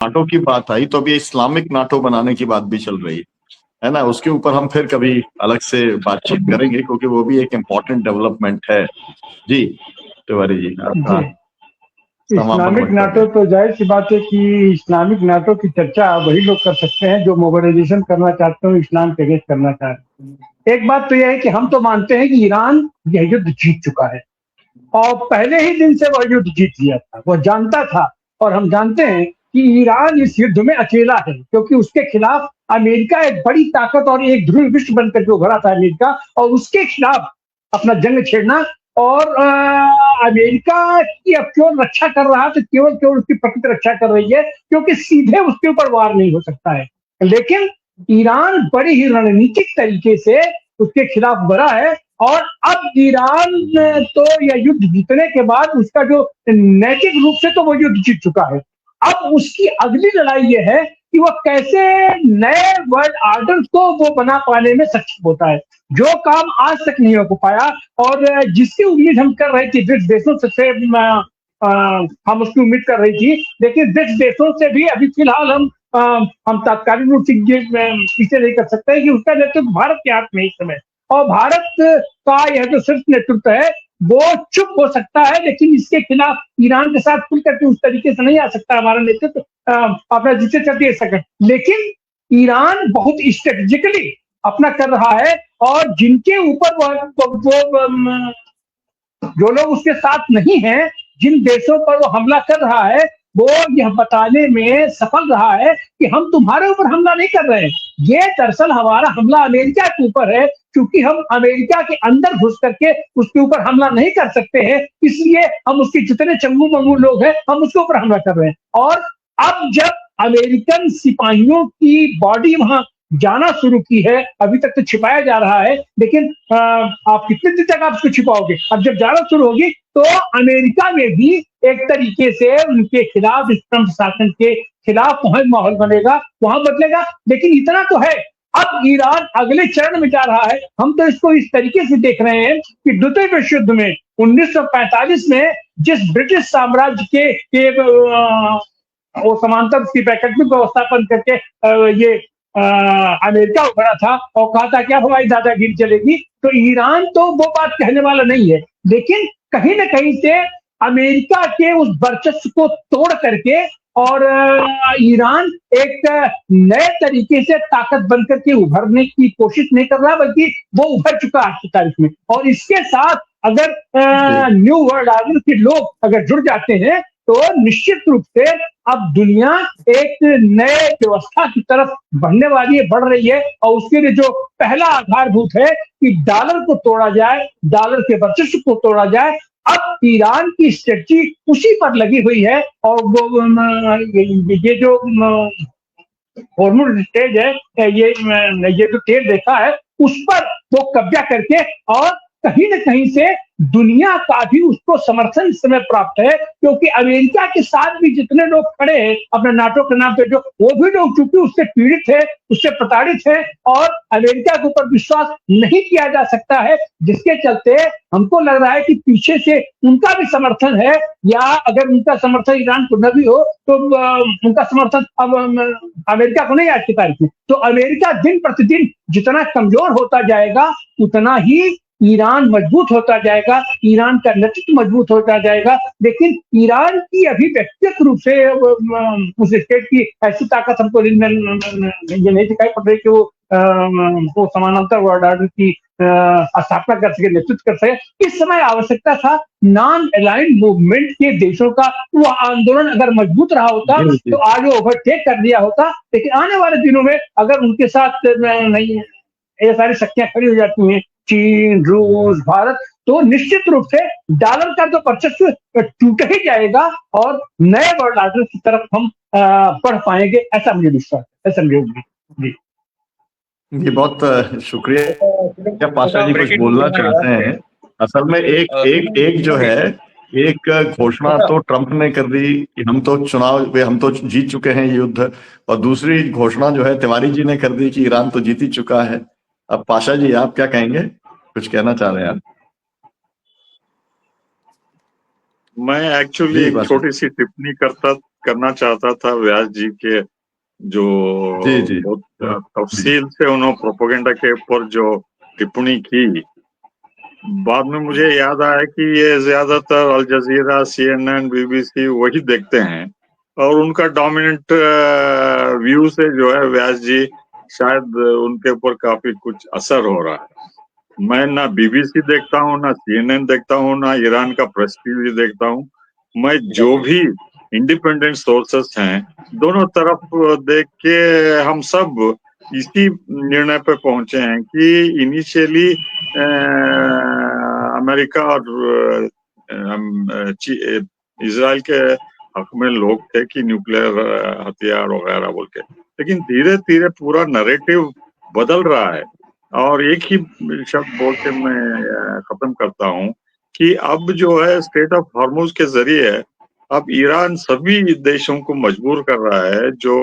NATO की बात आई तो अभी इस्लामिक नाटो बनाने की बात भी चल रही है ना। उसके ऊपर हम फिर कभी अलग से बातचीत करेंगे, क्योंकि वो भी एक इम्पोर्टेंट डेवलपमेंट है। जी तिवारी जी, आपका जी, समापन इस्लामिक वक्तव्य। नाटो तो जाहिर सी बात है कि इस्लामिक नाटो की चर्चा वही लोग कर सकते हैं जो मोबिलाइजेशन करना चाहते हो, इस्लाम के अगेंस्ट करना चाहते हैं। एक बात तो यह है कि हम तो मानते हैं कि ईरान यह युद्ध जीत चुका है और पहले ही दिन से वह युद्ध जीत लिया था, वह जानता था। और हम जानते हैं कि ईरान इस युद्ध में अकेला है, क्योंकि उसके खिलाफ अमेरिका एक बड़ी ताकत और एक ध्रुव विश्व बनकर के उभरा था अमेरिका, और उसके खिलाफ अपना जंग छेड़ना और अमेरिका की अब केवल रक्षा कर रहा तो केवल केवल उसकी प्रकृति रक्षा कर रही है, क्योंकि सीधे उसके ऊपर वार नहीं हो सकता है। लेकिन ईरान बड़ी ही रणनीतिक तरीके से उसके खिलाफ बढ़ा है, और अब ईरान तो यह युद्ध जीतने के बाद उसका जो नैतिक रूप से तो वो युद्ध जीत चुका है। अब उसकी अगली लड़ाई ये है कि वह कैसे नए वर्ल्ड ऑर्डर को वो बना पाने में सक्षम होता है, जो काम आज तक नहीं हो पाया। और जिसकी उम्मीद हम कर रहे थे ब्रिक्स देशों से हम उसकी उम्मीद कर रही थी, लेकिन ब्रिक्स देशों से भी अभी फिलहाल हम तात्कालिक रूप से पीछे नहीं कर सकते हैं कि उसका नेतृत्व भारत के हाथ में इस समय। और भारत का यह जो सिर्फ नेतृत्व है वो चुप हो सकता है, लेकिन इसके खिलाफ ईरान के साथ खुल करके उस तरीके से नहीं आ सकता हमारा नेतृत्व अपना जिसे चलते सकते। लेकिन ईरान बहुत स्ट्रेटेजिकली अपना कर रहा है, और जिनके ऊपर वो जो लोग उसके साथ नहीं हैं, जिन देशों पर वो हमला कर रहा है, वो यह बताने में सफल रहा है कि हम तुम्हारे ऊपर हमला नहीं कर रहे हैं, ये दरअसल हमारा हमला अमेरिका के ऊपर है। क्योंकि हम अमेरिका के अंदर घुस करके उसके ऊपर हमला नहीं कर सकते हैं, इसलिए हम उसके जितने चंगू मंगू लोग हैं हम उसके ऊपर हमला कर रहे हैं। और अब जब अमेरिकन सिपाहियों की बॉडी वहां जाना शुरू की है, अभी तक तो छिपाया जा रहा है, लेकिन आप कितने दिन तक आप उसको छिपाओगे? अब जब जाना शुरू होगी तो अमेरिका में भी एक तरीके से उनके खिलाफ, इस ट्रंप शासन के खिलाफ वहां माहौल बनेगा, वहां बदलेगा। लेकिन इतना तो है, अब ईरान अगले चरण में जा रहा है। हम तो इसको इस तरीके से देख रहे हैं कि द्वितीय विश्व युद्ध में 1945 में जिस ब्रिटिश साम्राज्य के वो समांतर उसकी वैकल्पिक व्यवस्थापन करके ये अमेरिका उभरा था और कहा था क्या हमारी दादागिरी चलेगी, तो ईरान तो वो बात कहने वाला नहीं है। लेकिन कहीं ना कहीं से अमेरिका के उस वर्चस्व को तोड़ करके और ईरान एक नए तरीके से ताकत बनकर के उभरने की कोशिश नहीं कर रहा, बल्कि वो उभर चुका आज की तारीख में। और इसके साथ अगर न्यू वर्ल्ड ऑर्डर के लोग अगर जुड़ जाते हैं तो निश्चित रूप से अब दुनिया एक नए व्यवस्था की तरफ बढ़ने वाली है, बढ़ रही है। और उसके लिए जो पहला आधारभूत है कि डॉलर को तोड़ा जाए, डॉलर के वर्चस्व को तोड़ा जाए, अब ईरान की स्ट्रेटजी उसी पर लगी हुई है। और वो ये जो हॉर्मोन स्टेज है, ये जो तेल देखा है उस पर वो कब्जा करके, और कहीं ना कहीं से दुनिया का भी उसको समर्थन इस समय प्राप्त है, क्योंकि अमेरिका के साथ भी जितने लोग खड़े हैं अपने नाटो के नाम पे, जो वो भी लोग चूंकि उससे पीड़ित है, उससे प्रताड़ित है, और अमेरिका के ऊपर विश्वास नहीं किया जा सकता है, जिसके चलते हमको लग रहा है कि पीछे से उनका भी समर्थन है। या अगर उनका समर्थन ईरान को न भी हो तो उनका समर्थन अब अमेरिका को नहीं आज की तारीख में। तो अमेरिका दिन प्रतिदिन जितना कमजोर होता जाएगा उतना ही ईरान मजबूत होता जाएगा, ईरान का नेतृत्व मजबूत होता जाएगा। लेकिन ईरान की अभी व्यक्तिगत रूप से उस स्टेट की ऐसी ताकत हमको ये नहीं दिखाई पड़ रही कि वो समानांतर वर्ल्ड ऑर्डर की स्थापना कर सके, नेतृत्व कर सके। इस समय आवश्यकता था नॉन अलाइंड मूवमेंट के देशों का। वो आंदोलन अगर मजबूत रहा होता तो आज वो ओवरटेक कर दिया होता। लेकिन आने वाले दिनों में अगर उनके साथ नहीं ये सारी शक्तियां खड़ी हो जाती हैं, चीन, रूस, भारत, तो निश्चित रूप से डॉलर का जो वर्चस्व टूट ही जाएगा और नए वर्ल्ड ऑर्डर की तरफ हम बढ़ पाएंगे, ऐसा मुझे विश्वास है, ऐसा मुझे जी। जी बहुत शुक्रिया। क्या पाशा जी कुछ बोलना चाहते हैं? असल में एक जो है, एक घोषणा तो ट्रंप ने कर दी कि हम तो जीत चुके हैं युद्ध, और दूसरी घोषणा जो है तिवारी जी ने कर दी कि ईरान तो जीत ही चुका है। अब पाशा जी आप क्या कहेंगे, कुछ कहना चाह रहे हैं आप? मैं एक्चुअली एक छोटी सी टिप्पणी करता करना चाहता था व्यास जी के, जो जी जी बहुत जी तफसील से उन्होंने प्रोपेगेंडा के ऊपर जो टिप्पणी की, बाद में मुझे याद आया कि ये ज्यादातर अल जजीरा, CNN, BBC वही देखते हैं और उनका डोमिनेंट व्यू से जो है व्यास जी शायद उनके ऊपर काफी कुछ असर हो रहा है। मैं ना BBC देखता हूँ, ना CNN देखता हूँ, ना ईरान का प्रेस टीवी देखता हूँ। मैं जो भी इंडिपेंडेंट सोर्सेस हैं, दोनों तरफ देख के हम सब इसी निर्णय पे पहुंचे हैं कि इनिशियली अमेरिका और इजराइल के हक में लोग थे कि न्यूक्लियर हथियार वगैरह बोल के, लेकिन धीरे धीरे पूरा नैरेटिव बदल रहा है। और एक ही शब्द बोल के मैं खत्म करता हूँ कि अब जो है स्ट्रेट ऑफ हॉर्मुज के जरिए अब ईरान सभी देशों को मजबूर कर रहा है, जो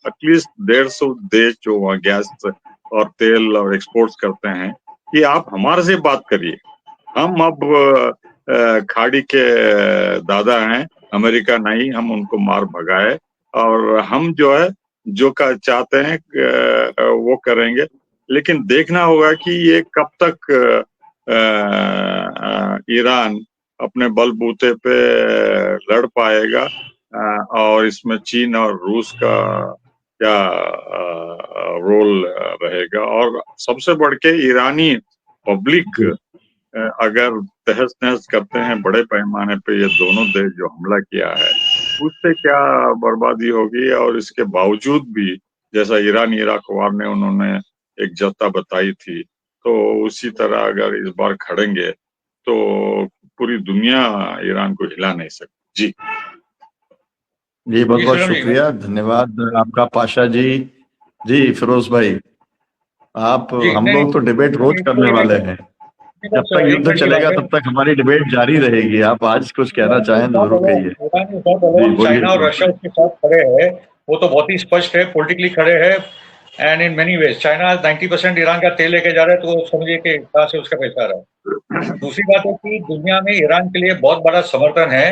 एटलीस्ट 150 देश जो वहाँ गैस और तेल और एक्सपोर्ट्स करते हैं, कि आप हमारे से बात करिए। हम अब खाड़ी के दादा हैं, अमेरिका नहीं, हम उनको मार भगाए और हम जो है जो का चाहते हैं वो करेंगे। लेकिन देखना होगा कि ये कब तक ईरान अपने बलबूते पे लड़ पाएगा और इसमें चीन और रूस का क्या रोल रहेगा। और सबसे बढ़ के ईरानी पब्लिक अगर तहस नहस करते हैं बड़े पैमाने पे ये दोनों देश जो हमला किया है, उससे क्या बर्बादी होगी। और इसके बावजूद भी जैसा ईरान इराक वार ने उन्होंने एक जत्था बताई थी, तो उसी तरह अगर इस बार खड़ेंगे तो पूरी दुनिया ईरान को हिला नहीं सकती। जी जी, बहुत बहुत शुक्रिया, धन्यवाद आपका पाशा जी। जी फिरोज भाई, आप हम लोग तो डिबेट रोज करने वाले हैं, जब तक युद्ध चलेगा तब तक हमारी डिबेट जारी रहेगी। आप आज कुछ कहना चाहें तो जरूर कहिए। चाइना और रशिया उसके साथ खड़े हैं, वो तो बहुत ही स्पष्ट है, पॉलिटिकली खड़े हैं। And in many ways China 90% Iran का तेल लेके जा रहा है, तो समझिए कि कहाँ से उसका पैसा आ रहा है। दूसरी बात है कि दुनिया में ईरान के लिए बहुत बड़ा समर्थन है।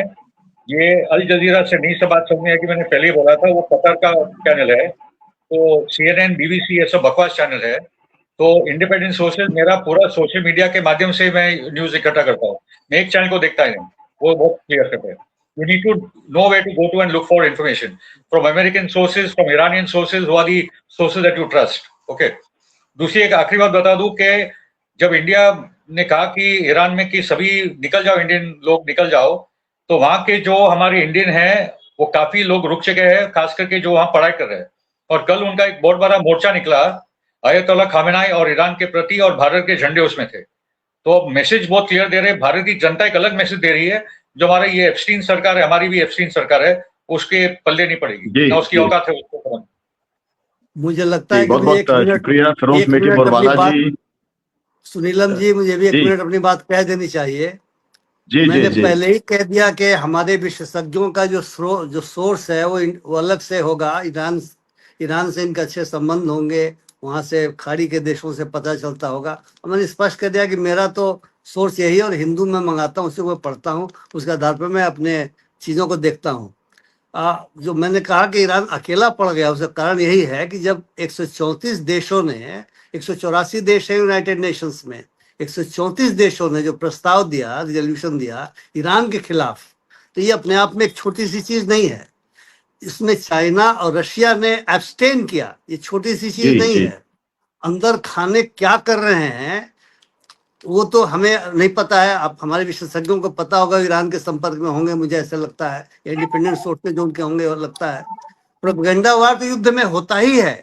ये अल जजीरा से नहीं से बात समझ में है कि मैंने पहले ही बोला था, वो कतर का चैनल है, तो CNN, BBC ये सब बकवास चैनल है। तो इंडिपेंडेंट सोर्सेज, मेरा पूरा सोशल मीडिया के माध्यम से मैं न्यूज इकट्ठा करता हूँ, मैं एक चैनल को देखता ही नहीं, वो बहुत क्लियर करते हैं। You need to know where to go to and look for information from American sources, from Iranian sources, who are the sources that you trust. Okay. दूसरी एक आखिरी बात बता दूं कि जब इंडिया ने कहा कि ईरान में कि सभी निकल जाओ, इंडियन लोग निकल जाओ, तो वहां के जो हमारे इंडियन हैं वो काफी लोग रुक चुके हैं, खास करके जो वहां पढ़ाई कर रहे हैं। और कल उनका एक बहुत बड़ा मोर्चा निकला अयतोल्ला खामेनाई और ईरान के प्रति, और भारत के झंडे उसमें थे। तो अब मैसेज बहुत क्लियर दे रहे हैं, भारत की जनता एक अलग मैसेज दे रही है, जो हमारी ये एप्स्टीन सरकार है, हमारी भी एप्स्टीन सरकार है, उसके पल्ले नहीं पड़ेगी, ना उसकी औकात है उसको करने। मुझे लगता है कि बहुत बहुत शुक्रिया फिरोज मेटी बोरवाला जी। सुनीलम जी, मुझे भी 1 मिनट अपनी बात कह देनी चाहिए। मैंने पहले ही कह दिया कि हमारे विशेषज्ञों का जो सोर्स है वो अलग से होगा। ईरान से इनके अच्छे संबंध होंगे, वहां से खाड़ी के देशों से पता चलता होगा। और मैंने स्पष्ट कर दिया कि मेरा तो सोर्स यही है, और हिंदू में मंगाता हूँ, उसे मैं पढ़ता हूँ, उसके आधार पर मैं अपने चीज़ों को देखता हूँ। जो मैंने कहा कि ईरान अकेला पड़ गया, उसका कारण यही है कि जब 134 देशों ने, 184 देश है यूनाइटेड नेशंस में, 134 देशों ने जो प्रस्ताव दिया, रिजोल्यूशन दिया ईरान के खिलाफ, तो ये अपने आप में एक छोटी सी चीज नहीं है। इसमें चाइना और रशिया ने एब्सटेन किया, ये छोटी सी चीज नहीं है। अंदर खाने क्या कर रहे हैं वो तो हमें नहीं पता है, आप हमारे विशेषज्ञों को पता होगा, ईरान के संपर्क में होंगे, मुझे ऐसा लगता है, इंडिपेंडेंट सोर्सेज जो उनके होंगे, और लगता है प्रोपेगेंडा वार तो युद्ध में होता ही है।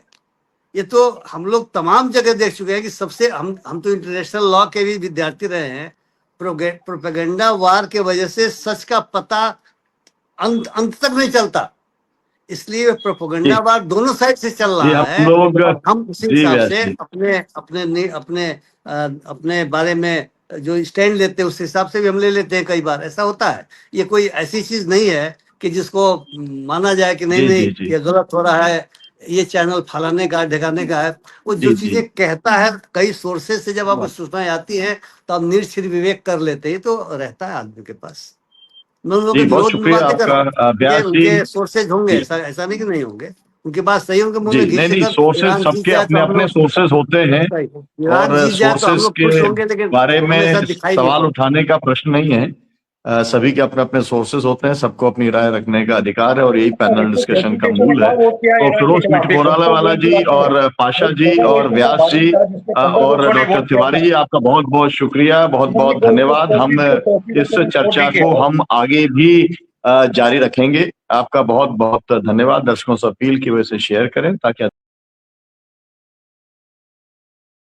ये तो हम लोग तमाम जगह देख चुके हैं कि सबसे हम तो इंटरनेशनल लॉ के भी विद्यार्थी रहे हैं। प्रोपेगेंडा वार के वजह से सच का पता अंत तक नहीं चलता, इसलिए प्रोपेगेंडा वार दोनों साइड से चल रहा है। हम उसी हिसाब से अपने अपने अपने अपने बारे में जो स्टैंड लेते हैं उस हिसाब से भी हम ले लेते हैं। कई बार ऐसा होता है, ये कोई ऐसी चीज नहीं है कि जिसको माना जाए कि नहीं ये गलत हो रहा है, ये चैनल फलाने का ढकाने का है। वो जो चीजें कहता है कई सोर्सेज से जब आपको सूचनाएं आती हैं तो आप निर्छिर विवेक कर लेते हैं, तो रहता है आदमी के पास। जी बहुत शुक्रिया आपका व्यास जी। उनके सोर्सेज होंगे, ऐसा नहीं कि नहीं होंगे, उनके पास सही होंगे। मुंह में घी नहीं, सोर्सेज सबके अपने अपने सोर्सेज होते हैं और सोर्सेज के बारे में सवाल उठाने का प्रश्न नहीं है। सभी के अपने अपने सोर्सेज होते हैं, सबको अपनी राय रखने का अधिकार है और यही पैनल डिस्कशन का मूल है। तो फिरोज मिठगोराला जी और पाशा जी और व्यास जी और डॉक्टर तिवारी जी, आपका बहुत बहुत शुक्रिया, बहुत बहुत धन्यवाद। हम इस चर्चा को हम आगे भी जारी रखेंगे। आपका बहुत बहुत धन्यवाद। दर्शकों से अपील की वजह से शेयर करें ताकि